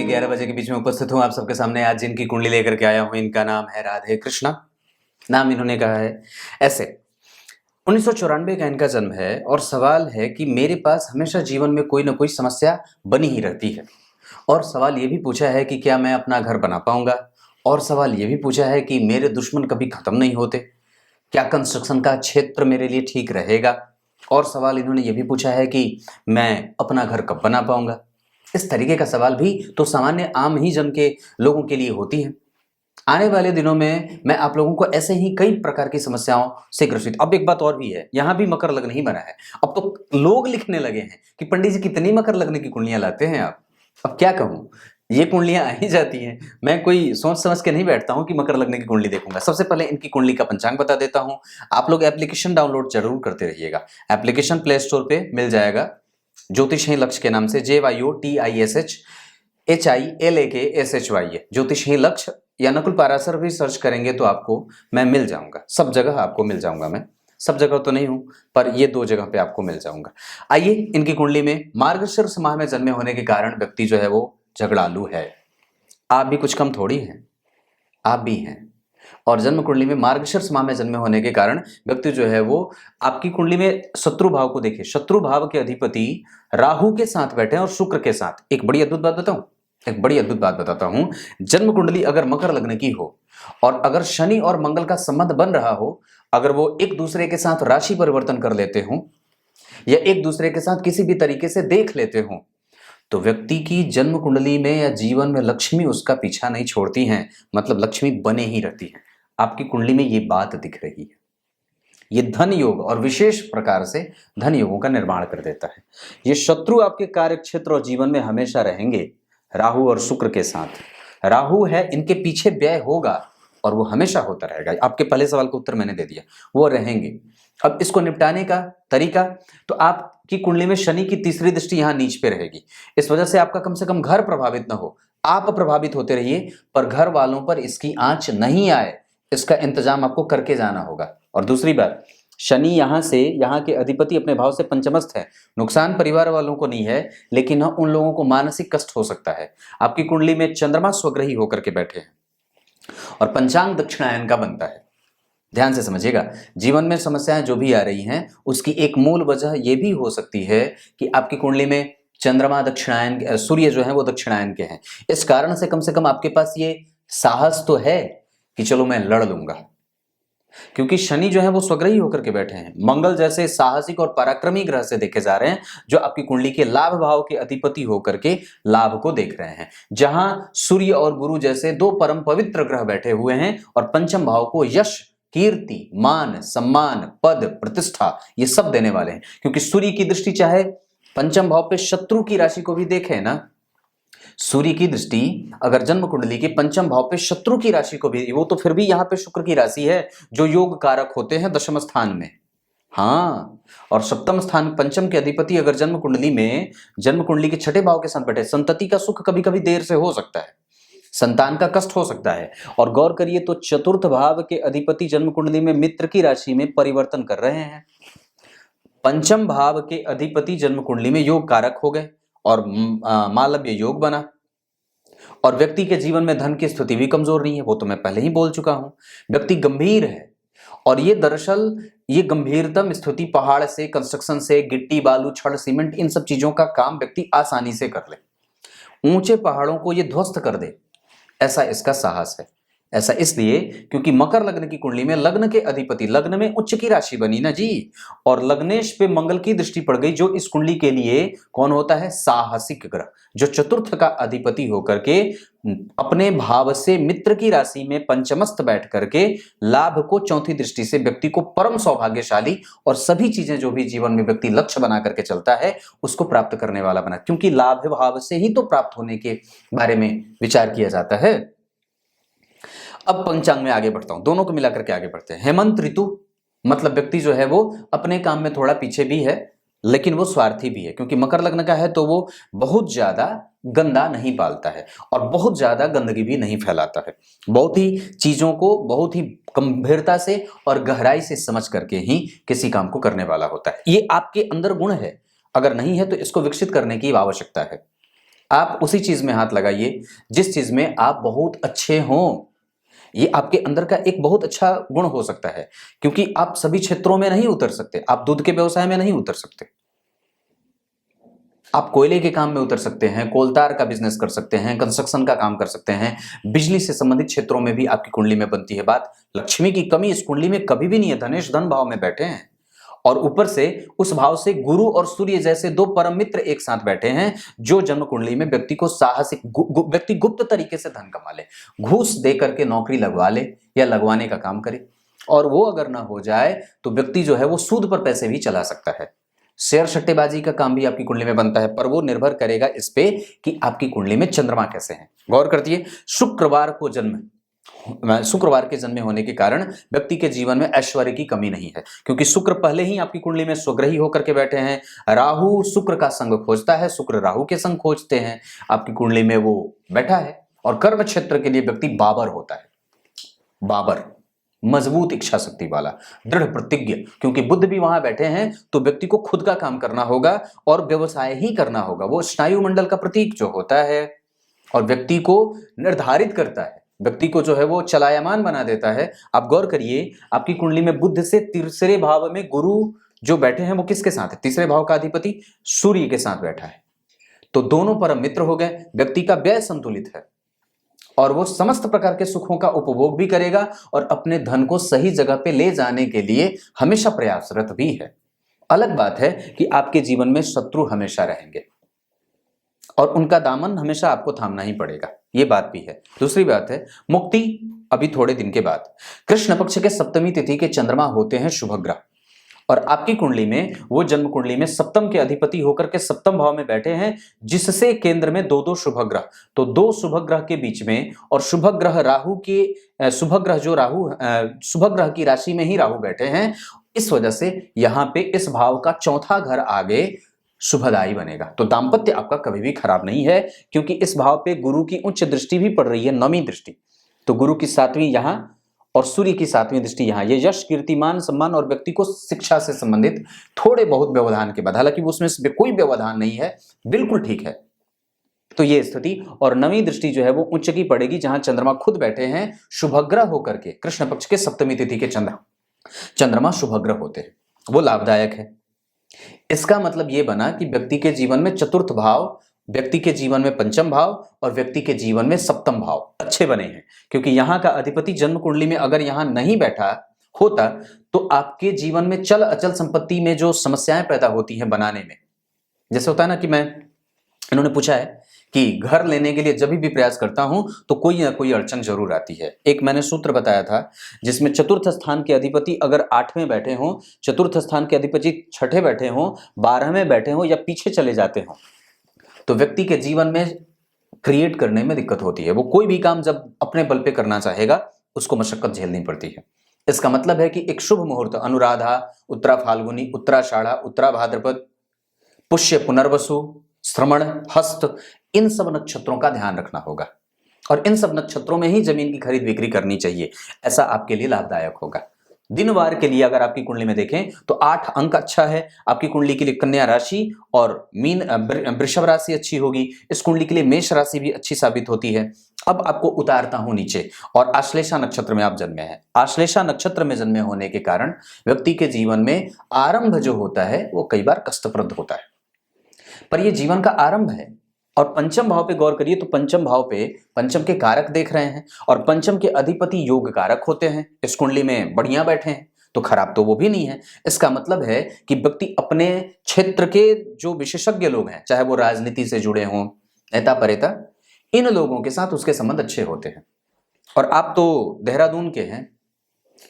11 बजे के बीच में उपस्थित हूँ आप सबके सामने। आज जिनकी कुंडली लेकर के आया हूँ इनका नाम है राधे कृष्णा। नाम इन्होंने कहा है ऐसे। 1994 का इनका जन्म है और सवाल है कि मेरे पास हमेशा जीवन में कोई ना कोई समस्या बनी ही रहती है। और सवाल ये भी पूछा है कि क्या मैं अपना घर बना पाऊंगा। और सवाल ये भी पूछा है कि मेरे दुश्मन कभी खत्म नहीं होते, क्या कंस्ट्रक्शन का क्षेत्र मेरे लिए ठीक रहेगा। और सवाल इन्होंने ये भी पूछा है कि मैं अपना घर कब बना पाऊंगा। इस तरीके का सवाल भी तो सामान्य आम ही जन के लोगों के लिए होती है। आने वाले दिनों में मैं आप लोगों को ऐसे ही कई प्रकार की समस्याओं से ग्रसित। अब एक बात और भी है, यहाँ भी मकर लग्न ही बना है। अब तो लोग लिखने लगे हैं कि पंडित जी कितनी मकर लग्न की कुंडलियां लाते हैं आप। अब क्या कहूँ, ये कुंडलियां आ ही जाती हैं। मैं कोई सोच समझ के नहीं बैठता हूँ कि मकर लग्न की कुंडली देखूंगा। सबसे पहले इनकी कुंडली का पंचांग बता देता हूँ। आप लोग एप्लीकेशन डाउनलोड जरूर करते रहिएगा। एप्लीकेशन प्ले स्टोर पे मिल जाएगा, ज्योतिष ही लक्ष्य के नाम से। JYOTISHHILAKSHY ज्योतिष ही लक्ष्य, या नकुल पाराशर भी सर्च करेंगे तो आपको मैं मिल जाऊंगा। सब जगह आपको मिल जाऊंगा। मैं सब जगह तो नहीं हूं, पर ये 2 जगह पे आपको मिल जाऊंगा। आइए, इनकी कुंडली में मार्गशीर्ष माह में जन्मे होने के कारण व्यक्ति जो है वो झगड़ालू है। आप भी कुछ कम थोड़ी हैं, आप भी हैं। और जन्म कुंडली में मार्गशीर्ष माह में जन्मे होने के कारण व्यक्ति जो है वो आपकी कुंडली में शत्रु भाव को देखिए। शत्रु भाव के अधिपति राहु के साथ बैठे हैं और शुक्र के साथ। एक बड़ी अद्भुत बात बताऊं, एक बड़ी अद्भुत बात बताता हूं। जन्म कुंडली अगर मकर लग्न की हो और अगर शनि और मंगल का संबंध बन रहा हो, अगर वो एक दूसरे के साथ राशि परिवर्तन कर लेते हो या एक दूसरे के साथ किसी भी तरीके से देख लेते हो, तो व्यक्ति की जन्म कुंडली में या जीवन में लक्ष्मी उसका पीछा नहीं छोड़ती हैं। मतलब लक्ष्मी बने ही रहती है। आपकी कुंडली में ये बात दिख रही है। ये धन योग और विशेष प्रकार से धन योगों का निर्माण कर देता है। ये शत्रु आपके कार्य क्षेत्र और जीवन में हमेशा रहेंगे, राहु और शुक्र के साथ। राहु है, इनके पीछे व्यय होगा और वो हमेशा होता रहेगा। आपके पहले सवाल का उत्तर मैंने दे दिया, वो रहेंगे। अब इसको निपटाने का तरीका, तो आपकी कुंडली में शनि की तीसरी दृष्टि यहां नीच पे रहेगी। इस वजह से आपका कम से कम घर प्रभावित ना हो। आप प्रभावित होते रहिए, पर घर वालों पर इसकी आंच नहीं आए, इसका इंतजाम आपको करके जाना होगा। और दूसरी बात, शनि यहां से, यहां के अधिपति अपने भाव से पंचमस्थ है। नुकसान परिवार वालों को नहीं है, लेकिन उन लोगों को मानसिक कष्ट हो सकता है। आपकी कुंडली में चंद्रमा स्वग्रही होकर के बैठे हैं और पंचांग दक्षिणायन का बनता है। ध्यान से समझिएगा, जीवन में समस्याएं जो भी आ रही हैं उसकी एक मूल वजह यह भी हो सकती है कि आपकी कुंडली में चंद्रमा दक्षिणायन, सूर्य जो है वो दक्षिणायन के हैं। इस कारण से कम आपके पास ये साहस तो है कि चलो मैं लड़ लूंगा, क्योंकि शनि जो है वो स्वग्रही होकर के बैठे हैं। मंगल जैसे साहसिक और पराक्रमी ग्रह से देखे जा रहे हैं, जो आपकी कुंडली के लाभ भाव के अधिपति होकर के लाभ को देख रहे हैं। जहां सूर्य और गुरु जैसे 2 परम पवित्र ग्रह बैठे हुए हैं और पंचम भाव को यश, कीर्ति, मान, सम्मान, पद, प्रतिष्ठा ये सब देने वाले हैं। क्योंकि सूर्य की दृष्टि चाहे पंचम भाव पे शत्रु की राशि को भी देखे ना, सूर्य की दृष्टि अगर जन्म कुंडली के पंचम भाव पे शत्रु की राशि को भी, वो तो फिर भी यहाँ पे शुक्र की राशि है जो योग कारक होते हैं दशम स्थान में। हाँ, और सप्तम स्थान पंचम के अधिपति अगर जन्म कुंडली में, जन्म कुंडली के छठे भाव के साथ बैठे, संतति का सुख कभी कभी देर से हो सकता है, संतान का कष्ट हो सकता है। और गौर करिए तो चतुर्थ भाव के अधिपति जन्म कुंडली में मित्र की राशि में परिवर्तन कर रहे हैं। पंचम भाव के अधिपति जन्म कुंडली में योग कारक हो गए और मालव्य योग बना। और व्यक्ति के जीवन में धन की स्थिति भी कमजोर नहीं है, वो तो मैं पहले ही बोल चुका हूं। व्यक्ति गंभीर है और ये दरअसल ये गंभीरतम स्थिति पहाड़ से, कंस्ट्रक्शन से, गिट्टी बालू छड़ सीमेंट इन सब चीजों का काम व्यक्ति आसानी से कर ले, ऊंचे पहाड़ों को ये ध्वस्त कर दे, ऐसा इसका साहस है। ऐसा इसलिए क्योंकि मकर लग्न की कुंडली में लग्न के अधिपति, लग्न में उच्च की राशि बनी ना जी, और लग्नेश पे मंगल की दृष्टि पड़ गई, जो इस कुंडली के लिए कौन होता है, साहसिक ग्रह, जो चतुर्थ का अधिपति होकर के अपने भाव से मित्र की राशि में पंचमस्थ बैठ करके लाभ को चौथी दृष्टि से व्यक्ति को परम सौभाग्यशाली और सभी चीजें जो भी जीवन में व्यक्ति लक्ष्य बना करके चलता है उसको प्राप्त करने वाला बना। क्योंकि लाभ भाव से ही तो प्राप्त होने के बारे में विचार किया जाता है। अब पंचांग में आगे बढ़ता हूं, दोनों को मिलाकर के आगे बढ़ते हैं। हेमंत ऋतु, मतलब व्यक्ति जो है वो अपने काम में थोड़ा पीछे भी है, लेकिन वो स्वार्थी भी है। क्योंकि मकर लग्न का है तो वो बहुत ज्यादा गंदा नहीं पालता है और बहुत ज्यादा गंदगी भी नहीं फैलाता है। बहुत ही चीजों को बहुत ही गंभीरता से और गहराई से समझ करके ही किसी काम को करने वाला होता है। ये आपके अंदर गुण है, अगर नहीं है तो इसको विकसित करने की आवश्यकता है। आप उसी चीज में हाथ लगाइए जिस चीज में आप बहुत अच्छे हों। ये आपके अंदर का एक बहुत अच्छा गुण हो सकता है, क्योंकि आप सभी क्षेत्रों में नहीं उतर सकते। आप दूध के व्यवसाय में नहीं उतर सकते, आप कोयले के काम में उतर सकते हैं, कोलतार का बिजनेस कर सकते हैं, कंस्ट्रक्शन का काम कर सकते हैं, बिजली से संबंधित क्षेत्रों में भी आपकी कुंडली में बनती है बात। लक्ष्मी की कमी इस कुंडली में कभी भी नहीं है। धनेश धन भाव में बैठे हैं और ऊपर से उस भाव से गुरु और सूर्य जैसे दो परम मित्र एक साथ बैठे हैं, जो जन्म कुंडली में व्यक्ति को साहसिक व्यक्ति गुप्त तरीके से धन कमा ले, घूस दे करके नौकरी लगवा ले या लगवाने का काम करे, और वो अगर ना हो जाए तो व्यक्ति जो है वो सूद पर पैसे भी चला सकता है। शेयर सट्टेबाजी का काम भी आपकी कुंडली में बनता है, पर वो निर्भर करेगा इस पे कि आपकी कुंडली में चंद्रमा कैसे है। गौर करती है, शुक्रवार के जन्मे होने के कारण व्यक्ति के जीवन में ऐश्वर्य की कमी नहीं है, क्योंकि शुक्र पहले ही आपकी कुंडली में स्वग्रही होकर के बैठे हैं। राहु शुक्र का संग खोजता है, शुक्र राहु के संग खोजते हैं, आपकी कुंडली में वो बैठा है। और कर्म क्षेत्र के लिए व्यक्ति बाबर होता है, बाबर मजबूत इच्छा शक्ति वाला, दृढ़ प्रतिज्ञ, क्योंकि बुध भी वहां बैठे हैं तो व्यक्ति को खुद का काम करना होगा और व्यवसाय ही करना होगा। वो स्नायु मंडल का प्रतीक जो होता है और व्यक्ति को निर्धारित करता है, व्यक्ति को जो है वो चलायमान बना देता है। आप गौर करिए, आपकी कुंडली में बुध से तीसरे भाव में गुरु जो बैठे हैं वो किसके साथ है? तीसरे भाव का अधिपति सूर्य के साथ बैठा है, तो दोनों परम मित्र हो गए। व्यक्ति का व्यय संतुलित है और वो समस्त प्रकार के सुखों का उपभोग भी करेगा और अपने धन को सही जगह पे ले जाने के लिए हमेशा प्रयासरत भी है। अलग बात है कि आपके जीवन में शत्रु हमेशा रहेंगे और उनका दामन हमेशा आपको थामना ही पड़ेगा, ये बात भी है। दूसरी बात है मुक्ति अभी थोड़े दिन के बाद। कृष्ण पक्ष के सप्तमी तिथि के चंद्रमा होते हैं शुभ ग्रह, और आपकी कुंडली में वो जन्म कुंडली में सप्तम के अधिपति होकर के सप्तम भाव में बैठे हैं, जिससे केंद्र में दो दो शुभ ग्रह, तो दो शुभ ग्रह के बीच में, और शुभ ग्रह राहु के शुभ ग्रह जो राहु शुभ ग्रह की राशि में ही राहु बैठे हैं। इस वजह से यहां पे इस भाव का चौथा घर आगे शुभदायी बनेगा। तो दाम्पत्य आपका कभी भी खराब नहीं है, क्योंकि इस भाव पे गुरु की उच्च दृष्टि भी पड़ रही है, नौवीं दृष्टि। तो गुरु की 7वीं यहां और सूर्य की 7वीं दृष्टि यहां, ये यश कीर्तिमान सम्मान और व्यक्ति को शिक्षा से संबंधित थोड़े बहुत व्यवधान के बाद, हालांकि उसमें कोई व्यवधान नहीं है, बिल्कुल ठीक है। तो ये स्थिति, और 9वीं दृष्टि जो है वो उच्च की पड़ेगी, जहां चंद्रमा खुद बैठे हैं शुभग्रह होकर के। कृष्ण पक्ष के सप्तमी तिथि के चंद्रमा शुभग्रह होते हैं, वो लाभदायक है। इसका मतलब ये बना कि व्यक्ति के जीवन में चतुर्थ भाव, व्यक्ति के जीवन में पंचम भाव और व्यक्ति के जीवन में सप्तम भाव अच्छे बने हैं, क्योंकि यहां का अधिपति जन्म कुंडली में अगर यहां नहीं बैठा होता तो आपके जीवन में चल अचल संपत्ति में जो समस्याएं पैदा होती हैं बनाने में, जैसे होता है ना कि इन्होंने पूछा है कि घर लेने के लिए जब भी प्रयास करता हूं तो कोई ना कोई अड़चन जरूर आती है। एक मैंने सूत्र बताया था जिसमें चतुर्थ स्थान के अधिपति अगर 8वें बैठे हों, चतुर्थ स्थान के अधिपति 6ठे बैठे हों, 12वें बैठे हों या पीछे चले जाते हों, तो व्यक्ति के जीवन में क्रिएट करने में दिक्कत होती है। वो कोई भी काम जब अपने बल पे करना चाहेगा उसको मशक्कत झेलनी पड़ती है। इसका मतलब है कि एक शुभ मुहूर्त अनुराधा, उत्तरा फाल्गुनी, उत्तराषाढ़ा, उत्तरा भाद्रपद, पुष्य, पुनर्वसु, श्रवण, हस्त, इन सब नक्षत्रों का ध्यान रखना होगा और इन सब नक्षत्रों में ही जमीन की खरीद बिक्री करनी चाहिए। ऐसा आपके लिए लाभदायक होगा। दिनवार के लिए अगर आपकी कुंडली में देखें तो 8 अंक अच्छा है। आपकी कुंडली के लिए कन्या राशि और वृषभ राशि अच्छी होगी। इस कुंडली के लिए मेष राशि भी अच्छी साबित होती है। अब आपको उतारता हूं नीचे, और आश्लेषा नक्षत्र में आप जन्मे हैं। आश्लेषा नक्षत्र में जन्मे होने के कारण व्यक्ति के जीवन में आरंभ जो होता है वो कई बार कष्टप्रद होता है, पर यह जीवन का आरंभ है। और पंचम भाव पे गौर करिए तो पंचम भाव पे पंचम के कारक देख रहे हैं, और पंचम के अधिपति योग कारक होते हैं। इस कुंडली में बढ़िया बैठे हैं तो खराब तो वो भी नहीं है। इसका मतलब है कि व्यक्ति अपने क्षेत्र के जो विशेषज्ञ लोग हैं, चाहे वो राजनीति से जुड़े हों, नेता परेता, इन लोगों के साथ उसके संबंध अच्छे होते हैं। और आप तो देहरादून के हैं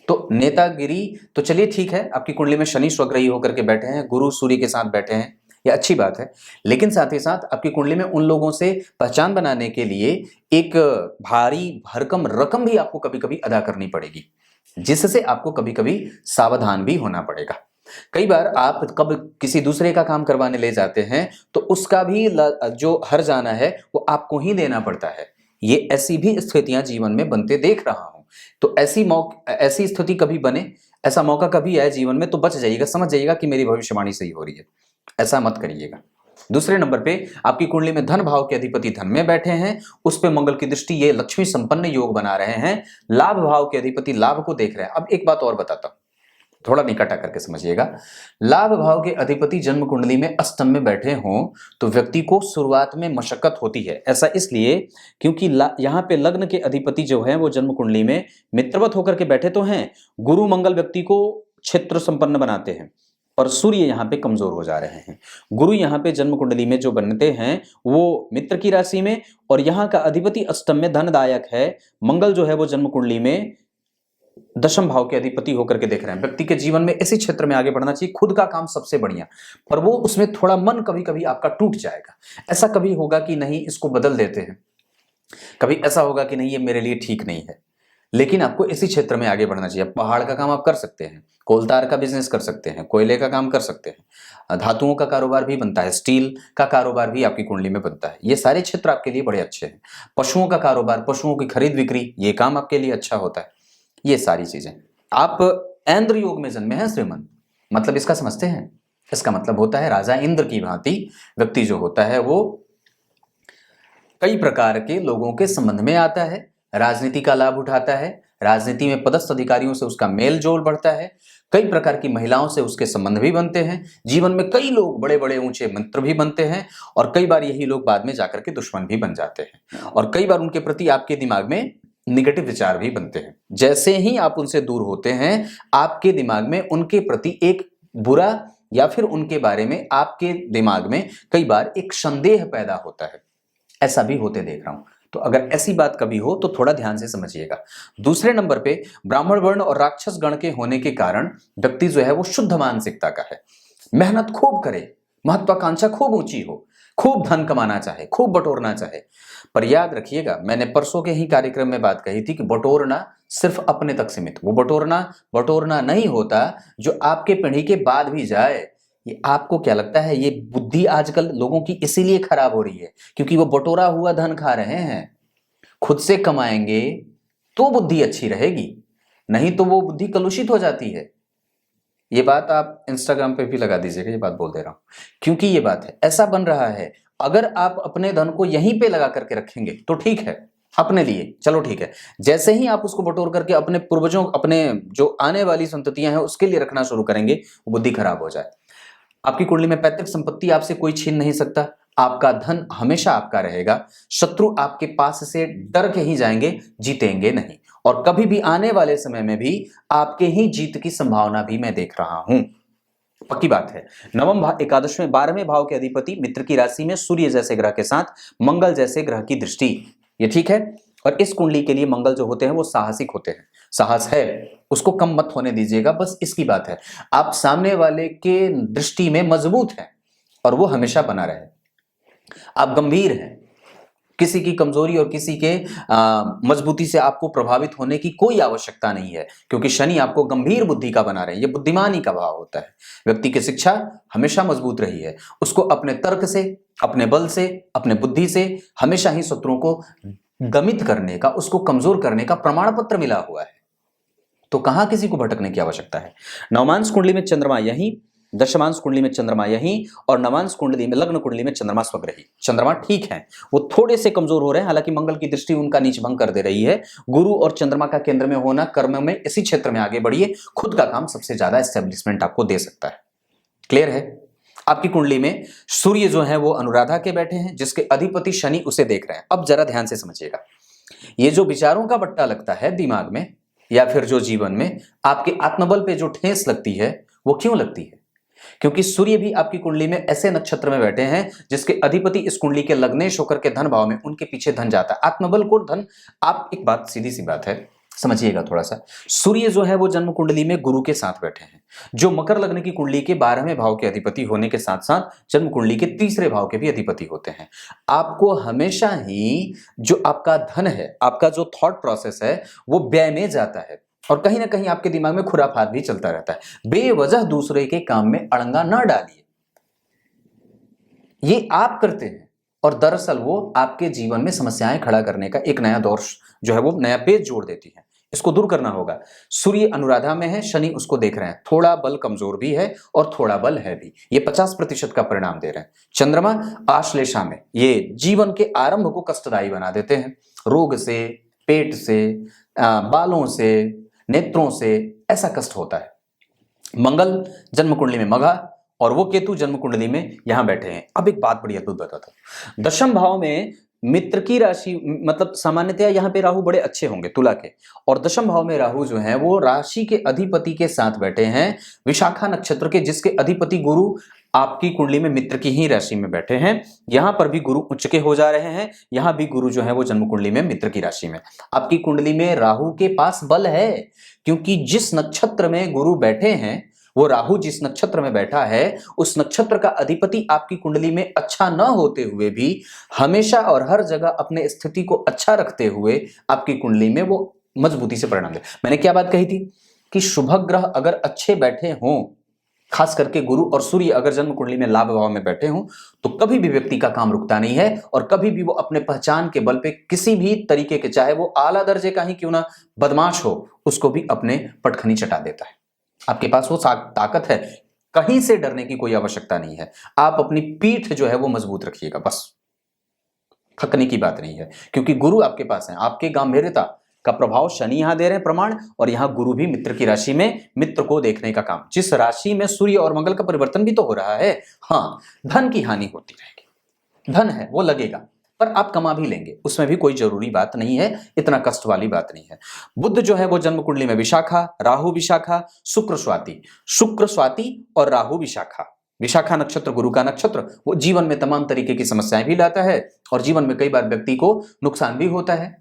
तो नेतागिरी तो चलिए ठीक है, आपकी कुंडली में शनि स्वग्रही होकर के बैठे हैं, गुरु सूर्य के साथ बैठे हैं, यह अच्छी बात है। लेकिन साथ ही साथ आपकी कुंडली में उन लोगों से पहचान बनाने के लिए एक भारी भरकम रकम भी आपको कभी कभी अदा करनी पड़ेगी, जिससे आपको कभी कभी सावधान भी होना पड़ेगा। कई बार आप कब किसी दूसरे का काम करवाने ले जाते हैं तो उसका भी जो हर जाना है वो आपको ही देना पड़ता है। ये ऐसी भी स्थितियां जीवन में बनते देख रहा हूं। तो ऐसी स्थिति कभी बने, ऐसा मौका कभी आए जीवन में तो बच जाइएगा, समझ जाइएगा कि मेरी भविष्यवाणी सही हो रही है। ऐसा मत करिएगा। दूसरे नंबर पे आपकी कुंडली में धन भाव के अधिपति धन में बैठे हैं, उस पे मंगल की दृष्टि, ये लक्ष्मी संपन्न योग बना रहे हैं। लाभ भाव के अधिपति लाभ को देख रहे हैं। अब एक बात और बताता हूं, थोड़ा निकट आकर के समझिएगा। लाभ भाव के अधिपति जन्म कुंडली में अष्टम में बैठे हों तो व्यक्ति को शुरुआत में मशक्कत होती है। ऐसा इसलिए क्योंकि यहां पे लग्न के अधिपति जो है वो जन्म कुंडली में मित्रवत होकर के बैठे तो हैं, गुरु मंगल व्यक्ति को क्षेत्र संपन्न बनाते हैं और सूर्य यहाँ पे कमजोर हो जा रहे हैं। गुरु यहाँ पे जन्म कुंडली में जो बनते हैं वो मित्र की राशि में, और यहाँ का अधिपति अष्टम में धनदायक है। मंगल जो है वो जन्म कुंडली में दशम भाव के अधिपति होकर के देख रहे हैं। व्यक्ति के जीवन में इसी क्षेत्र में आगे बढ़ना चाहिए, खुद का काम सबसे बढ़िया, पर वो उसमें थोड़ा मन कभी कभी आपका टूट जाएगा। ऐसा कभी होगा कि नहीं इसको बदल देते हैं, कभी ऐसा होगा कि नहीं ये मेरे लिए ठीक नहीं है, लेकिन आपको इसी क्षेत्र में आगे बढ़ना चाहिए। पहाड़ का काम आप कर सकते हैं, कोलतार का बिजनेस कर सकते हैं, कोयले का काम कर सकते हैं, धातुओं का कारोबार भी बनता है, स्टील का कारोबार भी आपकी कुंडली में बनता है। ये सारे क्षेत्र आपके लिए बड़े अच्छे हैं। पशुओं का कारोबार, पशुओं की खरीद बिक्री, ये काम आपके लिए अच्छा होता है। ये सारी चीजें, आप ऐंद्र योग में जन्मे हैं श्रीमन, मतलब इसका समझते हैं? इसका मतलब होता है राजा इंद्र की भांति व्यक्ति जो होता है वो कई प्रकार के लोगों के संबंध में आता है, राजनीति का लाभ उठाता है, राजनीति में पदस्थ अधिकारियों से उसका मेल जोल बढ़ता है, कई प्रकार की महिलाओं से उसके संबंध भी बनते हैं। जीवन में कई लोग बड़े बड़े ऊंचे मित्र भी बनते हैं, और कई बार यही लोग बाद में जाकर के दुश्मन भी बन जाते हैं, और कई बार उनके प्रति आपके दिमाग में निगेटिव विचार भी बनते हैं। जैसे ही आप उनसे दूर होते हैं, आपके दिमाग में उनके प्रति एक बुरा, या फिर उनके बारे में आपके दिमाग में कई बार एक संदेह पैदा होता है। ऐसा भी होते देख रहा हूं, तो अगर ऐसी बात कभी हो तो थोड़ा ध्यान से समझिएगा। दूसरे नंबर पे ब्राह्मण वर्ण और राक्षस गण के होने के कारण व्यक्ति जो है वो शुद्ध मानसिकता का है, मेहनत खूब करे, महत्वाकांक्षा खूब ऊंची हो, खूब धन कमाना चाहे, खूब बटोरना चाहे। पर याद रखिएगा, मैंने परसों के ही कार्यक्रम में बात कही थी कि बटोरना सिर्फ अपने तक सीमित, वो बटोरना नहीं होता जो आपके पीढ़ी के बाद भी जाए। ये आपको क्या लगता है, ये बुद्धि आजकल लोगों की इसीलिए खराब हो रही है क्योंकि वो बटोरा हुआ धन खा रहे हैं। खुद से कमाएंगे तो बुद्धि अच्छी रहेगी, नहीं तो वो बुद्धि कलुषित हो जाती है। ये बात आप इंस्टाग्राम पे भी लगा दीजिएगा, ये बात बोल दे रहा हूं क्योंकि ये बात है, ऐसा बन रहा है। अगर आप अपने धन को यहीं पे लगा करके रखेंगे तो ठीक है, अपने लिए चलो ठीक है। जैसे ही आप उसको बटोर करके अपने पूर्वजों, अपने जो आने वाली संततियां हैं उसके लिए रखना शुरू करेंगे, वो बुद्धि खराब हो जाए। आपकी कुंडली में पैतृक संपत्ति आपसे कोई छीन नहीं सकता, आपका धन हमेशा आपका रहेगा। शत्रु आपके पास से डर के ही जाएंगे, जीतेंगे नहीं, और कभी भी आने वाले समय में भी आपके ही जीत की संभावना भी मैं देख रहा हूं, पक्की बात है। नवम भाव, एकादशवें 12वें भाव के अधिपति मित्र की राशि में सूर्य जैसे ग्रह के साथ मंगल जैसे ग्रह की दृष्टि, ये ठीक है। और इस कुंडली के लिए मंगल जो होते हैं वो साहसिक होते हैं, साहस है उसको कम मत होने दीजिएगा, बस इसकी बात है। आप सामने वाले के दृष्टि में मजबूत हैं और वो हमेशा बना रहे। आप गंभीर हैं, किसी की कमजोरी और किसी के मजबूती से आपको प्रभावित होने की कोई आवश्यकता नहीं है, क्योंकि शनि आपको गंभीर बुद्धि का बना रहे हैं। ये बुद्धिमानी का भाव होता है। व्यक्ति की शिक्षा हमेशा मजबूत रही है, उसको अपने तर्क से, अपने बल से, अपने बुद्धि से हमेशा ही शत्रुओं को दमित करने का, उसको कमजोर करने का प्रमाण पत्र मिला हुआ है। तो कहां किसी को भटकने की आवश्यकता है। नवमांश कुंडली में चंद्रमा यहीं, दशमांश कुंडली में चंद्रमा यहीं, और नवांश कुंडली में, लग्न कुंडली में चंद्रमा स्वग्रही। चंद्रमा ठीक है, वो थोड़े से कमजोर हो रहे हैं, हालांकि मंगल की दृष्टि उनका नीच भंग कर दे रही है। गुरु और चंद्रमा का केंद्र में होना, कर्म में इसी क्षेत्र में आगे बढ़िए, खुद का काम सबसे ज्यादा एस्टेब्लिशमेंट आपको दे सकता है। क्लियर है। आपकी कुंडली में सूर्य जो है वो अनुराधा के बैठे हैं, जिसके अधिपति शनि उसे देख रहे हैं। अब जरा ध्यान से समझिएगा, ये जो विचारों का बट्टा लगता है दिमाग में या फिर जो जीवन में आपके आत्मबल पे जो ठेस लगती है, वो क्यों लगती है? क्योंकि सूर्य भी आपकी कुंडली में ऐसे नक्षत्र में बैठे हैं जिसके अधिपति इस कुंडली के लग्नेश होकर के धन भाव में, उनके पीछे धन जाता है। आत्मबल को धन, आप एक बात, सीधी सी बात है, समझिएगा थोड़ा सा। सूर्य जो है वो जन्म कुंडली में गुरु के साथ बैठे हैं, जो मकर लग्न की कुंडली के 12वें भाव के अधिपति होने के साथ साथ जन्म कुंडली के तीसरे भाव के भी अधिपति होते हैं। आपको हमेशा ही जो आपका धन है, आपका जो थॉट प्रोसेस है, वो व्यय में जाता है, और कहीं ना कहीं आपके दिमाग में खुराफात भी चलता रहता है। बेवजह दूसरे के काम में अड़ंगा ना डालिए, ये आप करते हैं और दरअसल वो आपके जीवन में समस्याएं खड़ा करने का एक नया दौर जो है वो नया पेज जोड़ देती है। इसको दूर करना होगा। सूर्य अनुराधा में है, शनि उसको देख रहे हैं, थोड़ा बल कमजोर भी है और थोड़ा बल है भी, ये 50% का परिणाम दे रहे हैं। चंद्रमा आश्लेषा में, ये जीवन के आरंभ को कष्टदायी बना देते हैं, रोग से, पेट से, बालों से, नेत्रों से ऐसा कष्ट होता है। मंगल जन्म कुंडली में मघा और वो केतु जन्म कुंडली में यहां बैठे हैं। अब एक बात बड़ी अद्भुत बताता हूं, दशम भाव में मित्र की राशि, मतलब सामान्यतया यहाँ पे राहु बड़े अच्छे होंगे तुला के, और दशम भाव में राहु जो है वो राशि के अधिपति के साथ बैठे हैं विशाखा नक्षत्र के, जिसके अधिपति गुरु आपकी कुंडली में मित्र की ही राशि में बैठे हैं। यहां पर भी गुरु उच्च के हो जा रहे हैं, यहां भी गुरु जो है वो जन्म कुंडली में मित्र की राशि में। आपकी कुंडली में राहु के पास बल है, क्योंकि जिस नक्षत्र में गुरु बैठे हैं, वो राहु जिस नक्षत्र में बैठा है उस नक्षत्र का अधिपति आपकी कुंडली में अच्छा न होते हुए भी हमेशा और हर जगह अपने स्थिति को अच्छा रखते हुए आपकी कुंडली में वो मजबूती से परिणाम दे। मैंने क्या बात कही थी कि शुभ ग्रह अगर अच्छे बैठे हों, खास करके गुरु और सूर्य अगर जन्म कुंडली में लाभ भाव में बैठे हों, तो कभी भी व्यक्ति का काम रुकता नहीं है और कभी भी वो अपने पहचान के बल पे किसी भी तरीके के, चाहे वो आला दर्जे का ही क्यों ना बदमाश हो, उसको भी अपने पटखनी चटा देता है। आपके पास वो ताकत है, कहीं से डरने की कोई आवश्यकता नहीं है। आप अपनी पीठ जो है वो मजबूत रखिएगा, बस थकने की बात नहीं है, क्योंकि गुरु आपके पास है। आपके गांभीर्यता का प्रभाव शनि यहां दे रहे हैं प्रमाण, और यहां गुरु भी मित्र की राशि में मित्र को देखने का काम। जिस राशि में सूर्य और मंगल का परिवर्तन भी तो हो रहा है, हाँ धन की हानि होती रहेगी, धन है वो लगेगा, पर आप कमा भी लेंगे, उसमें भी कोई जरूरी बात नहीं है, इतना कष्ट वाली बात नहीं है। बुध जो है वो जन्म कुंडली में विशाखा, राहु विशाखा, शुक्र स्वाति और राहु विशाखा। विशाखा नक्षत्र गुरु का नक्षत्र, वो जीवन में तमाम तरीके की समस्याएं भी लाता है और जीवन में कई बार व्यक्ति को नुकसान भी होता है।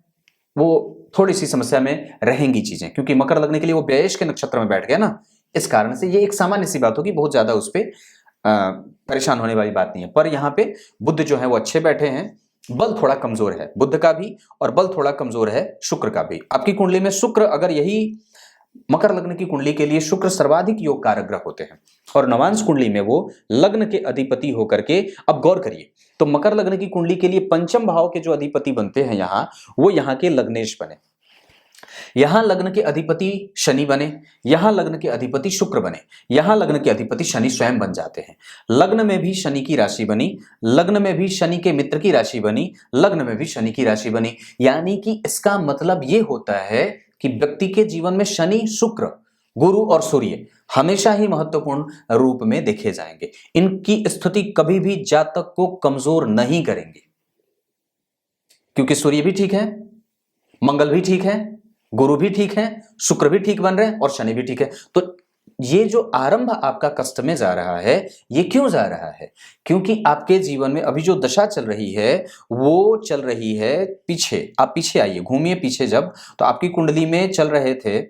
वो थोड़ी सी समस्या में रहेंगी चीजें, क्योंकि मकर लगने के लिए वो व्ययेश के नक्षत्र में बैठ गया ना, इस कारण से ये एक सामान्य सी बात होगी, बहुत ज्यादा उस पर परेशान होने वाली बात नहीं है। पर यहाँ पे बुध जो है वो अच्छे बैठे हैं, बल थोड़ा कमजोर है बुध का भी और बल थोड़ा कमजोर है शुक्र का भी। आपकी कुंडली में शुक्र, अगर यही मकर लग्न की कुंडली के लिए शुक्र सर्वाधिक योग कारक ग्रह होते हैं और नवांश कुंडली में वो लग्न के अधिपति होकर के, अब गौर करिए, तो मकर लग्न की कुंडली के लिए पंचम भाव के जो अधिपति बनते हैं यहाँ, वो यहाँ के लग्नेश बने, यहां लग्न के अधिपति शनि बने, यहां लग्न के अधिपति शुक्र बने, यहां लग्न के अधिपति शनि स्वयं बन जाते हैं। लग्न में भी शनि की राशि बनी, लग्न में भी शनि के मित्र की राशि बनी, लग्न में भी शनि की राशि बनी। यानी कि इसका मतलब यह होता है कि व्यक्ति के जीवन में शनि, शुक्र, गुरु और सूर्य हमेशा ही महत्वपूर्ण रूप में देखे जाएंगे। इनकी स्थिति कभी भी जातक को कमजोर नहीं करेंगे, क्योंकि सूर्य भी ठीक है, मंगल भी ठीक है, गुरु भी ठीक है, शुक्र भी ठीक बन रहे हैं और शनि भी ठीक है। तो ये जो आरंभ आपका कष्ट में जा रहा है, ये क्यों जा रहा है? क्योंकि आपके जीवन में अभी जो दशा चल रही है वो चल रही है पीछे। आप पीछे आइए, घूमिए पीछे, जब तो आपकी कुंडली में चल रहे थे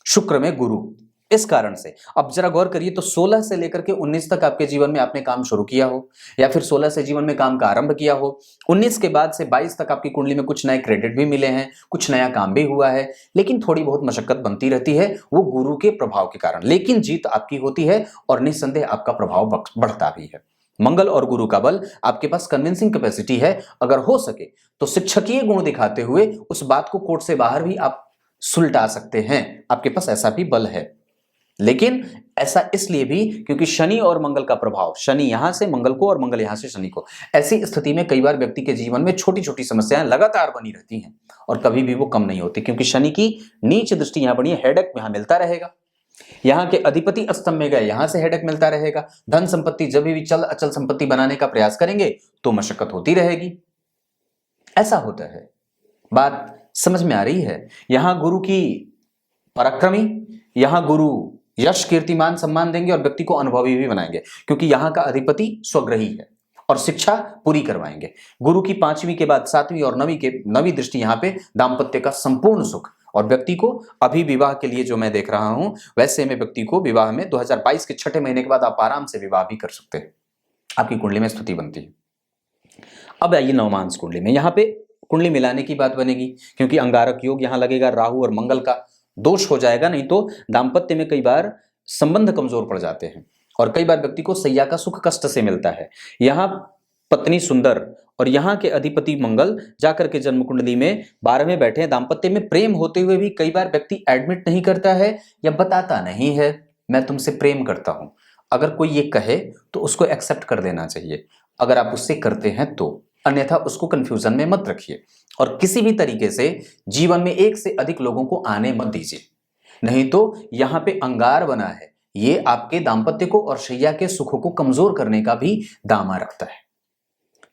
शुक्र में गुरु, इस कारण से। अब जरा गौर करिए, तो 16 से लेकर के 19 तक आपके जीवन में आपने काम शुरू किया हो, या फिर 16 से जीवन में काम का आरंभ किया हो, 19 के बाद से 22 तक आपकी कुंडली में कुछ नए क्रेडिट भी मिले हैं, कुछ नया काम भी हुआ है, लेकिन थोड़ी बहुत मशक्कत बनती रहती है, वो गुरु के प्रभाव के कारण। लेकिन जीत आपकी होती है और निस्संदेह आपका प्रभाव बढ़ता भी है। मंगल और गुरु का बल, आपके पास कन्विंसिंग कैपेसिटी है। अगर हो सके तो शिक्षकीय गुण दिखाते हुए उस बात को कोर्ट से बाहर भी आप सुलटा सकते हैं, आपके पास ऐसा भी बल है। लेकिन ऐसा इसलिए भी क्योंकि शनि और मंगल का प्रभाव, शनि यहां से मंगल को और मंगल यहां से शनि को, ऐसी स्थिति में कई बार व्यक्ति के जीवन में छोटी छोटी समस्याएं लगातार बनी रहती हैं और कभी भी वो कम नहीं होती, क्योंकि शनि की नीच दृष्टि यहां बनी है। हेडेक यहां मिलता रहेगा, यहाँ के अधिपति अस्तंभ में गए, यहां से हेडेक मिलता रहेगा। धन संपत्ति जब भी चल अचल संपत्ति बनाने का प्रयास करेंगे तो मशक्कत होती रहेगी। ऐसा होता है, बात समझ में आ रही है? यहां गुरु की पराक्रमी, यहां गुरु यश कीर्तिमान सम्मान देंगे और व्यक्ति को अनुभवी भी बनाएंगे, क्योंकि यहां का अधिपति स्वग्रही है और शिक्षा पूरी करवाएंगे। गुरु की 5वीं के बाद 7वीं और 9वीं दृष्टि यहां पे दाम्पत्य का संपूर्ण सुख, और व्यक्ति को अभी विवाह के लिए जो मैं देख रहा हूं, वैसे में व्यक्ति को विवाह में 2022 के 6ठे महीने के बाद आप आराम से विवाह भी कर सकते हैं, आपकी कुंडली में स्थिति बनती है। अब आइए नवमांश कुंडली में, यहां पे कुंडली मिलाने की बात बनेगी, क्योंकि अंगारक योग यहां लगेगा, राहु और मंगल का दोष हो जाएगा, नहीं तो दाम्पत्य में कई बार संबंध कमजोर पड़ जाते हैं और कई बार व्यक्ति को सैया का सुख कष्ट से मिलता है। यहां पत्नी सुंदर और यहाँ के अधिपति मंगल जाकर के जन्म कुंडली में 12वें बैठे हैं। दाम्पत्य में प्रेम होते हुए भी कई बार व्यक्ति एडमिट नहीं करता है या बताता नहीं है मैं तुमसे प्रेम करता हूं। अगर कोई ये कहे तो उसको एक्सेप्ट कर लेना चाहिए, अगर आप उससे करते हैं तो, अन्यथा उसको कंफ्यूजन में मत रखिए और किसी भी तरीके से जीवन में एक से अधिक लोगों को आने मत दीजिए, नहीं तो यहां पे अंगार बना है, ये आपके दाम्पत्य को और शैया के सुखों को कमजोर करने का भी दामा रखता है,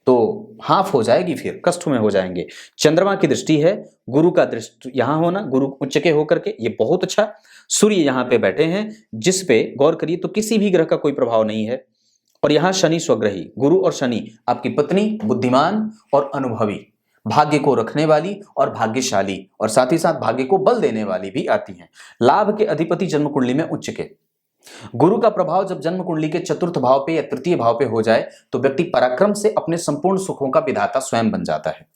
तो हाफ हो जाएगी, फिर कष्ट में हो जाएंगे। चंद्रमा की दृष्टि है, गुरु का दृष्टि यहां होना, गुरु उच्च के होकर के, ये बहुत अच्छा। सूर्य यहां पे बैठे हैं जिस पे गौर करिए तो किसी भी ग्रह का कोई प्रभाव नहीं है। और यहां शनि स्वग्रही, गुरु और शनि आपकी पत्नी बुद्धिमान और अनुभवी, भाग्य को रखने वाली और भाग्यशाली और साथ ही साथ भाग्य को बल देने वाली भी आती हैं। लाभ के अधिपति जन्म कुंडली में उच्च के, गुरु का प्रभाव जब जन्म कुंडली के चतुर्थ भाव पे या तृतीय भाव पे हो जाए तो व्यक्ति पराक्रम से अपने संपूर्ण सुखों का विधाता स्वयं बन जाता है,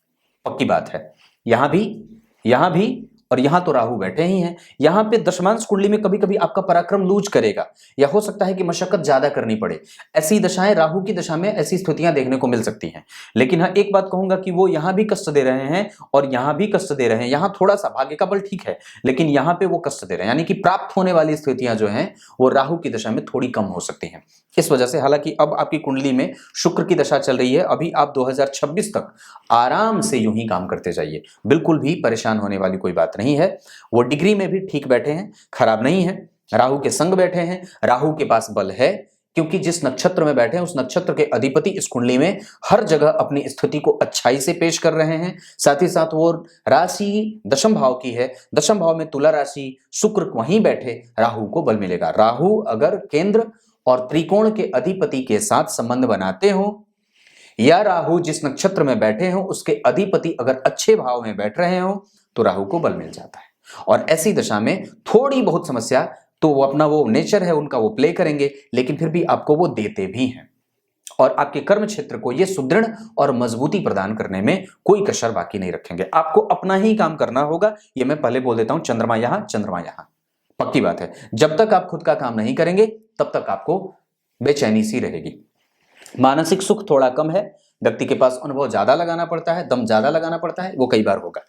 पक्की बात है। यहां भी और यहां तो राहु बैठे ही हैं। यहां पे दशमांश कुंडली में कभी कभी आपका पराक्रम लूज करेगा या हो सकता है कि मशक्कत ज्यादा करनी पड़े, ऐसी दशाएं राहु की दशा में ऐसी स्थितियां देखने को मिल सकती हैं। लेकिन हाँ, एक बात कहूंगा कि वो यहां भी कष्ट दे रहे हैं और यहां भी कष्ट दे रहे हैं। यहां थोड़ा सा भाग्य का बल ठीक है लेकिन यहां पे वो कष्ट दे रहे हैं, यानी कि प्राप्त होने वाली स्थितियां जो हैं वो राहु की दशा में थोड़ी कम हो सकती हैं। इस वजह से, हालांकि अब आपकी कुंडली में शुक्र की दशा चल रही है, अभी आप 2026 तक आराम से यूं ही काम करते जाइए, बिल्कुल भी परेशान होने वाली कोई बात नहीं है। वो डिग्री में भी ठीक बैठे हैं, खराब नहीं है, राहु के संग बैठे हैं, राहु के पास बल है क्योंकि जिस नक्षत्र में बैठे हैं उस नक्षत्र के अधिपति इस कुंडली में हर जगह अपनी स्थिति को अच्छाई से पेश कर रहे हैं। साथ ही साथ वो राशि दशम भाव की है, दशम भाव में तुला राशि, शुक्र वहीं बैठे राहु को बल मिलेगा। राहु अगर केंद्र और त्रिकोण के अधिपति के साथ संबंध बनाते हो या राहु जिस नक्षत्र में बैठे हो उसके अधिपति अगर अच्छे भाव में बैठ रहे हो तो राहु को बल मिल जाता है। और ऐसी दशा में थोड़ी बहुत समस्या तो वो अपना वो नेचर है उनका वो प्ले करेंगे, लेकिन फिर भी आपको वो देते भी हैं और आपके कर्म क्षेत्र को ये सुदृढ़ और मजबूती प्रदान करने में कोई कसर बाकी नहीं रखेंगे। आपको अपना ही काम करना होगा, ये मैं पहले बोल देता हूं। चंद्रमा यहां, चंद्रमा यहां, पक्की बात है। जब तक आप खुद का काम नहीं करेंगे तब तक आपको बेचैनी सी रहेगी। मानसिक सुख थोड़ा कम है, व्यक्ति के पास अनुभव ज्यादा लगाना पड़ता है, दम ज्यादा लगाना पड़ता है, वो कई बार होगा,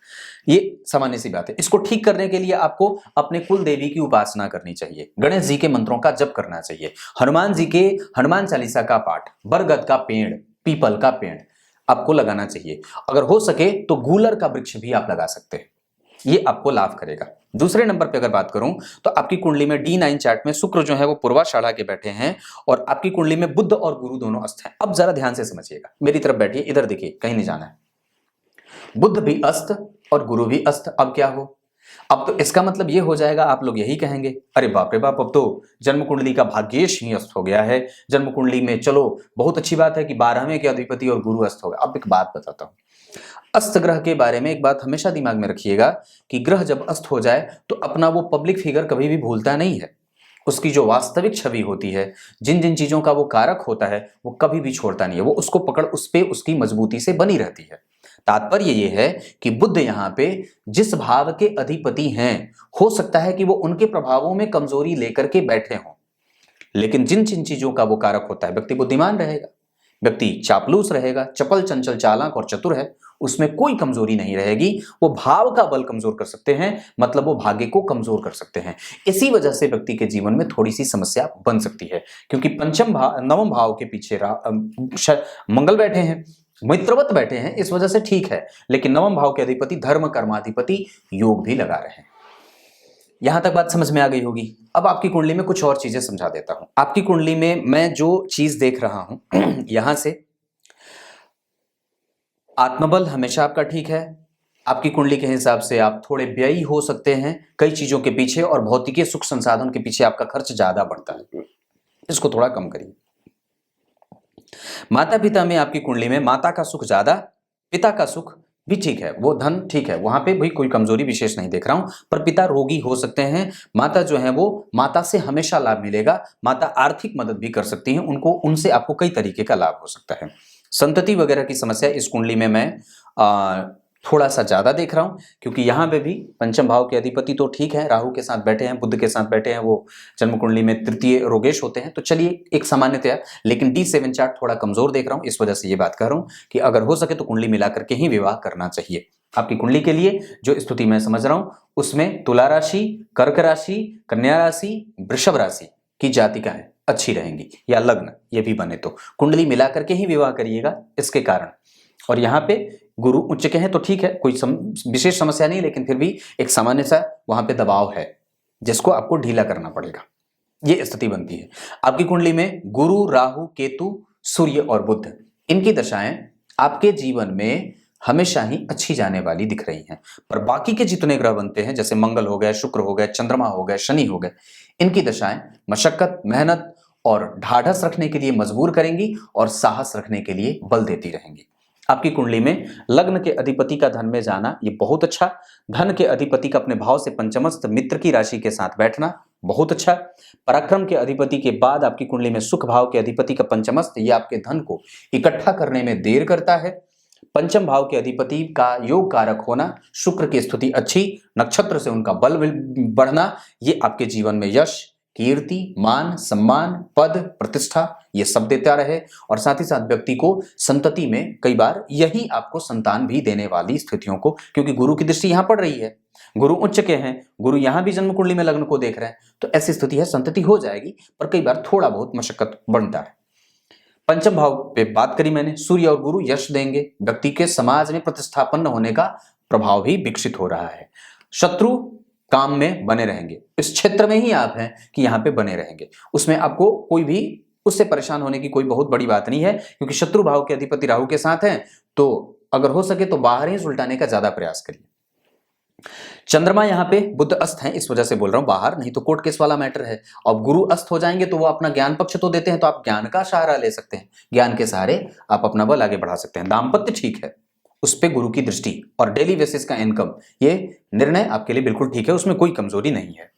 ये सामान्य सी बात है। इसको ठीक करने के लिए आपको अपने कुल देवी की उपासना करनी चाहिए, गणेश जी के मंत्रों का जप करना चाहिए, हनुमान जी के हनुमान चालीसा का पाठ, बरगद का पेड़, पीपल का पेड़ आपको लगाना चाहिए। अगर हो सके तो गूलर का वृक्ष भी आप लगा सकते हैं, ये आपको लाभ करेगा। दूसरे नंबर पे अगर बात करूं तो आपकी कुंडली में D9 चार्ट में शुक्र जो है वो पूर्वाषाढ़ा के बैठे हैं और आपकी कुंडली में बुध और गुरु दोनों अस्त हैं। अब जरा ध्यान से समझिएगा, मेरी तरफ बैठिए, इधर देखिए, कहीं नहीं जाना है। बुध भी अस्त और गुरु भी अस्त, अब क्या हो? अब तो इसका मतलब ये हो जाएगा, आप लोग यही कहेंगे अरे बाप रे बाप, अब तो जन्म कुंडली का भाग्येश ही अस्त हो गया है। जन्म कुंडली में चलो बहुत अच्छी बात है कि 12वें के अधिपति और गुरु अस्त हो गया। अब एक बात बताता हूं, अस्त ग्रह के बारे में एक बात हमेशा दिमाग में रखिएगा कि ग्रह जब अस्त हो जाए तो अपना वो पब्लिक फिगर कभी भी भूलता नहीं है। उसकी जो वास्तविक छवि होती है, जिन जिन चीजों का वो कारक होता है, वो कभी भी छोड़ता नहीं है, वो उसको पकड़ उस पे उसकी मजबूती से बनी रहती है। तात्पर्य ये है कि बुध यहाँ पे जिस भाव के अधिपति हैं, हो सकता है कि वो उनके प्रभावों में कमजोरी लेकर के बैठे हों, लेकिन जिन जिन चीजों का वो कारक होता है, व्यक्ति बुद्धिमान रहेगा, व्यक्ति चापलूस रहेगा, चपल चंचल चालाक और चतुर है, उसमें कोई कमजोरी नहीं रहेगी। वो भाव का बल कमजोर कर सकते हैं, मतलब वो भाग्य को कमजोर कर सकते हैं। इसी वजह से व्यक्ति के जीवन में थोड़ी सी समस्या बन सकती है, क्योंकि नवम भाव के पीछे मंगल बैठे हैं, मित्रवत बैठे हैं, इस वजह से ठीक है, लेकिन नवम भाव के अधिपति धर्म कर्माधिपति योग भी लगा रहे हैं। यहां तक बात समझ में आ गई होगी। अब आपकी कुंडली में कुछ और चीजें समझा देता हूं। आपकी कुंडली में मैं जो चीज देख रहा हूं यहां से आत्मबल हमेशा आपका ठीक है। आपकी कुंडली के हिसाब से आप थोड़े व्ययी हो सकते हैं कई चीजों के पीछे, और भौतिकी सुख संसाधन के पीछे आपका खर्च ज्यादा बढ़ता है, इसको थोड़ा कम करिए। माता पिता में आपकी कुंडली में माता का सुख ज्यादा, पिता का सुख भी ठीक है, वो धन ठीक है, वहां पे भी कोई कमजोरी विशेष नहीं देख रहा हूं, पर पिता रोगी हो सकते हैं। माता जो है वो, माता से हमेशा लाभ मिलेगा, माता आर्थिक मदद भी कर सकती हैं, उनसे आपको कई तरीके का लाभ हो सकता है। संतति वगैरह की समस्या इस कुंडली में मैं थोड़ा सा ज्यादा देख रहा हूं, क्योंकि यहां पे भी पंचम भाव के अधिपति तो ठीक है, राहु के साथ बैठे हैं, बुध के साथ बैठे हैं, वो जन्म कुंडली में तृतीय रोगेश होते हैं, तो चलिए एक सामान्यतया, लेकिन D7 चार्ट थोड़ा कमजोर देख रहा हूं, इस वजह से ये बात कर रहा हूं कि अगर हो सके तो कुंडली मिलाकर के ही विवाह करना चाहिए। आपकी कुंडली के लिए जो स्थिति मैं समझ रहा हूं उसमें तुला राशि, कर्क राशि, कन्या राशि, वृषभ राशि की जातिकाएं अच्छी रहेंगी, या लग्न ये भी बने तो कुंडली मिलाकर के ही विवाह करिएगा इसके कारण। और यहाँ पे गुरु उच्च के हैं तो ठीक है, कोई विशेष समस्या नहीं, लेकिन फिर भी एक सामान्य सा वहां पे दबाव है जिसको आपको ढीला करना पड़ेगा, ये स्थिति बनती है। आपकी कुंडली में गुरु, राहु, केतु, सूर्य और बुध, इनकी दशाएं आपके जीवन में हमेशा ही अच्छी जाने वाली दिख रही हैं। पर बाकी के जितने ग्रह बनते हैं, जैसे मंगल हो गए, शुक्र हो गए, चंद्रमा हो गए, शनि हो गए, इनकी दशाएं मशक्कत, मेहनत और ढाढ़स रखने के लिए मजबूर करेंगी और साहस रखने के लिए बल देती रहेंगी। आपकी कुंडली में लग्न के अधिपति का धन में जाना ये बहुत अच्छा, धन के अधिपति का अपने भाव से पंचमस्थ मित्र की राशि के साथ बैठना बहुत अच्छा, पराक्रम के अधिपति के बाद आपकी कुंडली में सुख भाव के अधिपति का पंचमस्थ, ये आपके धन को इकट्ठा करने में देर करता है। पंचम भाव के अधिपति का योग कारक होना, शुक्र की स्थिति अच्छी, नक्षत्र से उनका बल बढ़ना, ये आपके जीवन में यश, कीर्ति, मान, सम्मान, पद, प्रतिष्ठा ये सब देता रहे। और साथ ही साथ व्यक्ति को संतति में कई बार यही आपको संतान भी देने वाली स्थितियों को, क्योंकि गुरु की दृष्टि यहां पड़ रही है, गुरु उच्च के हैं, गुरु यहां भी जन्म कुंडली में लग्न को देख रहे हैं, तो ऐसी स्थिति है, संतति हो जाएगी, पर कई बार थोड़ा बहुत मशक्कत बनता है। पंचम भाव पे बात करी मैंने, सूर्य और गुरु यश देंगे, व्यक्ति के समाज में प्रतिष्ठापन्न होने का प्रभाव भी विकसित हो रहा है। शत्रु काम में बने रहेंगे, इस क्षेत्र में ही आप हैं कि यहाँ पे बने रहेंगे, उसमें आपको कोई भी उससे परेशान होने की कोई बहुत बड़ी बात नहीं है, क्योंकि शत्रु भाव के अधिपति राहु के साथ हैं, तो अगर हो सके तो बाहर ही सुलटाने का ज्यादा प्रयास करिए। चंद्रमा यहाँ पे बुध अस्त है, इस वजह से बोल रहा हूं बाहर, नहीं तो कोर्ट केस वाला मैटर है। अब गुरु अस्त हो जाएंगे तो वो अपना ज्ञान पक्ष तो देते हैं, तो आप ज्ञान का सहारा ले सकते हैं, ज्ञान के सहारे आप अपना बल आगे बढ़ा सकते हैं। दाम्पत्य ठीक है, उस पे गुरु की दृष्टि और डेली बेसिस का इनकम, ये निर्णय आपके लिए बिल्कुल ठीक है, उसमें कोई कमजोरी नहीं है।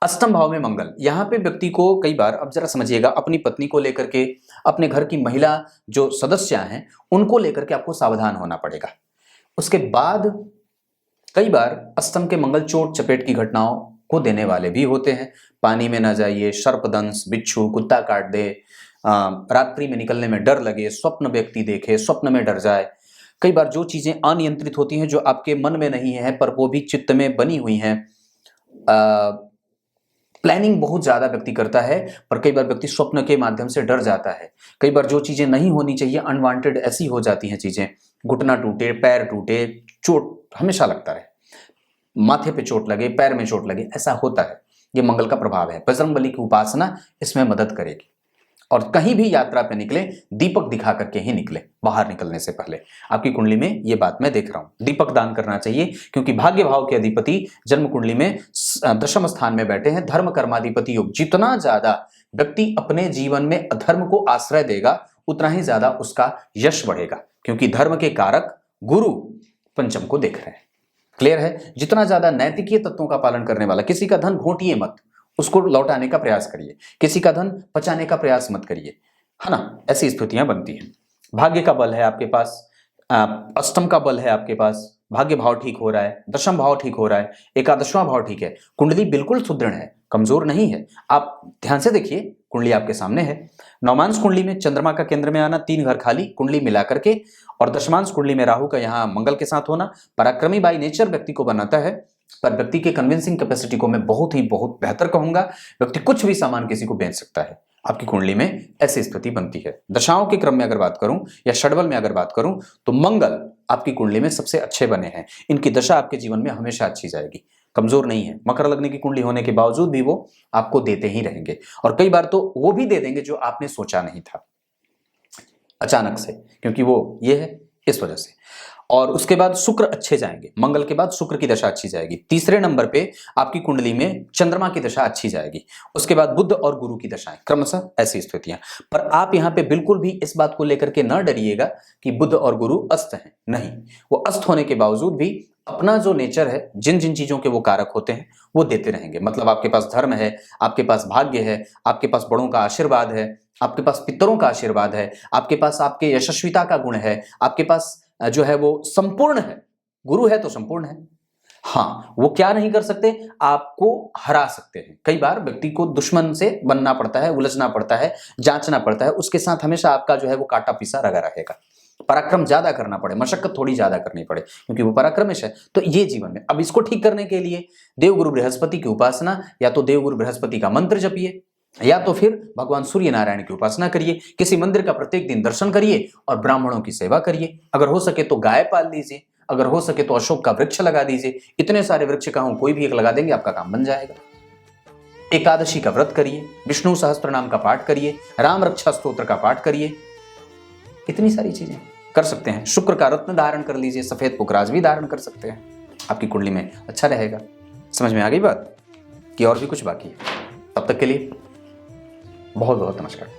अष्टम भाव में मंगल, यहाँ पे व्यक्ति को कई बार, अब जरा समझिएगा, अपनी पत्नी को लेकर के, अपने घर की महिला जो सदस्य हैं उनको लेकर के आपको सावधान होना पड़ेगा। उसके बाद कई बार अष्टम के मंगल चोट चपेट की घटनाओं को देने वाले भी होते हैं। पानी में ना जाइए, सर्पदंश, बिच्छू, कुत्ता काट दे, रात्रि में निकलने में डर लगे, स्वप्न व्यक्ति देखे, स्वप्न में डर जाए। कई बार जो चीजें अनियंत्रित होती हैं, जो आपके मन में नहीं है पर वो भी चित्त में बनी हुई हैं, प्लानिंग बहुत ज्यादा व्यक्ति करता है, पर कई बार व्यक्ति स्वप्न के माध्यम से डर जाता है। कई बार जो चीजें नहीं होनी चाहिए अनवांटेड ऐसी हो जाती हैं चीजें, घुटना टूटे, पैर टूटे, चोट हमेशा लगता है, माथे पे चोट लगे, पैर में चोट लगे, ऐसा होता है। ये मंगल का प्रभाव है। बजरंगबली की उपासना इसमें मदद करेगी। और कहीं भी यात्रा पे निकले, दीपक दिखा करके ही निकले, बाहर निकलने से पहले। आपकी कुंडली में ये बात मैं देख रहा हूं, दीपक दान करना चाहिए, क्योंकि भाग्य भाव के अधिपति जन्म कुंडली में दशम स्थान में बैठे हैं, धर्म कर्माधिपति योग। जितना ज्यादा व्यक्ति अपने जीवन में अधर्म को आश्रय देगा, उतना ही ज्यादा उसका यश बढ़ेगा, क्योंकि धर्म के कारक गुरु पंचम को देख रहे हैं। क्लियर है? जितना ज्यादा नैतिकीय तत्वों का पालन करने वाला, किसी का धन घोंटिए मत, उसको लौटाने का प्रयास करिए, किसी का धन बचाने का प्रयास मत करिए, है ना? ऐसी स्थितियां बनती हैं। भाग्य का बल है आपके पास, अष्टम का बल है आपके पास, भाग्य भाव ठीक हो रहा है, दशम भाव ठीक हो रहा है, एकादशवां भाव ठीक है, कुंडली बिल्कुल सुदृढ़ है, कमजोर नहीं है। आप ध्यान से देखिए, कुंडली आपके सामने है। नौमांश कुंडली में चंद्रमा का केंद्र में आना, 3 घर खाली कुंडली मिलाकर के, और दशमांश कुंडली में राहु का यहाँ मंगल के साथ होना पराक्रमी बाई नेचर व्यक्ति को बनाता है, पर व्यक्ति के कन्विंसिंग कैपेसिटी को मैं बहुत बेहतर कहूंगा। व्यक्ति कुछ भी सामान किसी को बेच सकता है। आपकी कुंडली में ऐसी स्थिति बनती है। दशाओं के क्रम में अगर बात करूं या षडबल में अगर बात करूं, तो मंगल आपकी कुंडली में सबसे अच्छे बने हैं। इनकी दशा आपके जीवन में हमेशा अच्छी जाएगी, कमजोर नहीं है। मकर लग्न की कुंडली होने के बावजूद भी वो आपको देते ही रहेंगे, और कई बार तो वो भी दे देंगे जो आपने सोचा नहीं था, अचानक से, क्योंकि वो ये है इस वजह से। और उसके बाद शुक्र अच्छे जाएंगे, मंगल के बाद शुक्र की दशा अच्छी जाएगी। तीसरे नंबर पे आपकी कुंडली में चंद्रमा की दशा अच्छी जाएगी। उसके बाद बुध और गुरु की दशाएं, क्रमशः ऐसी स्थितियां। पर आप यहाँ पे बिल्कुल भी इस बात को लेकर के न डरिएगा कि बुध और गुरु अस्त हैं, नहीं। वो अस्त होने के बावजूद भी अपना जो नेचर है, जिन जिन चीजों के वो कारक होते हैं वो देते रहेंगे। मतलब आपके पास धर्म है, आपके पास भाग्य है, आपके पास बड़ों का आशीर्वाद है, आपके पास पितरों का आशीर्वाद है, आपके पास आपके यशस्विता का गुण है, आपके पास जो है वो संपूर्ण है, गुरु है तो संपूर्ण है। हाँ, वो क्या नहीं कर सकते, आपको हरा सकते हैं। कई बार व्यक्ति को दुश्मन से बनना पड़ता है, उलझना पड़ता है, जांचना पड़ता है, उसके साथ हमेशा आपका जो है वो काटा पीसा लगा रहेगा। पराक्रम ज्यादा करना पड़े, मशक्कत थोड़ी ज्यादा करनी पड़े, क्योंकि वो पराक्रमिश है। तो ये जीवन में, अब इसको ठीक करने के लिए देवगुरु बृहस्पति की उपासना, या तो देवगुरु बृहस्पति का मंत्र जपिए, या तो फिर भगवान सूर्य नारायण की उपासना करिए, किसी मंदिर का प्रत्येक दिन दर्शन करिए और ब्राह्मणों की सेवा करिए। अगर हो सके तो गाय पाल लीजिए, अगर हो सके तो अशोक का वृक्ष लगा दीजिए। इतने सारे वृक्ष का कोई भी एक लगा देंगे, आपका काम बन जाएगा। एकादशी का व्रत करिए, विष्णु सहस्त्र नाम का पाठ करिए, राम रक्षा स्तोत्र का पाठ करिए। इतनी सारी चीजें कर सकते हैं। शुक्र का रत्न धारण कर लीजिए, सफेद पुखराज भी धारण कर सकते हैं, आपकी कुंडली में अच्छा रहेगा। समझ में आ गई बात कि और भी कुछ बाकी है? तब तक के लिए बहुत बहुत नमस्कार।